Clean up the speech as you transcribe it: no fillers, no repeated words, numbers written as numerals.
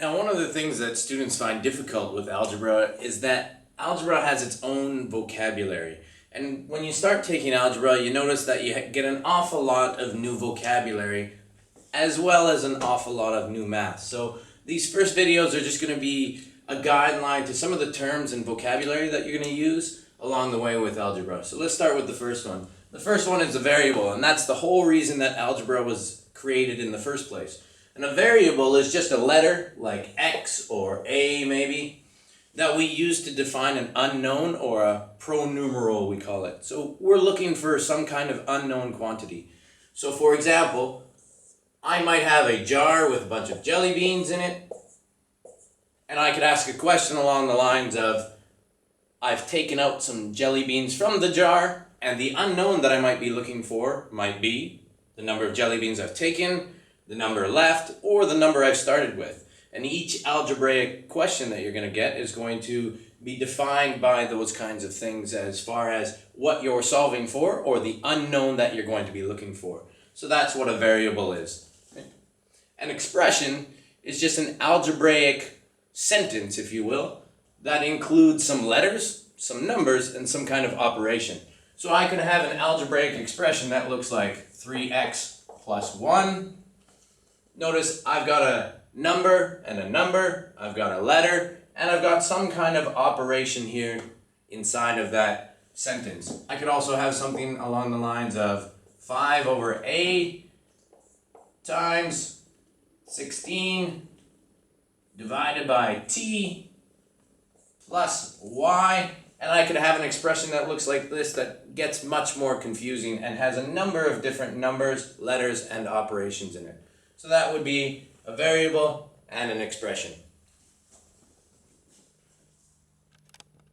Now, one of the things that students find difficult with algebra is that algebra has its own vocabulary. And when you start taking algebra, you notice that you get an awful lot of new vocabulary as well as an awful lot of new math. So these first videos are just going to be a guideline to some of the terms and vocabulary that you're going to use along the way with algebra. So let's start with the first one. The first one is a variable, and that's the whole reason that algebra was created in the first place. And a variable is just a letter, like X or A maybe, that we use to define an unknown, or a pronumeral we call it. So we're looking for some kind of unknown quantity. So for example, I might have a jar with a bunch of jelly beans in it, and I could ask a question along the lines of, I've taken out some jelly beans from the jar, and the unknown that I might be looking for might be the number of jelly beans I've taken, the number left, or the number I've started with. And each algebraic question that you're going to get is going to be defined by those kinds of things as far as what you're solving for or the unknown that you're going to be looking for. So that's what a variable is. An expression is just an algebraic sentence, if you will, that includes some letters, some numbers, and some kind of operation. So I could have an algebraic expression that looks like 3x plus 1. Notice I've got a number and a number, I've got a letter, and I've got some kind of operation here inside of that sentence. I could also have something along the lines of 5 over a times 16 divided by t plus y, and I could have an expression that looks like this that gets much more confusing and has a number of different numbers, letters, and operations in it. So that would be a variable and an expression.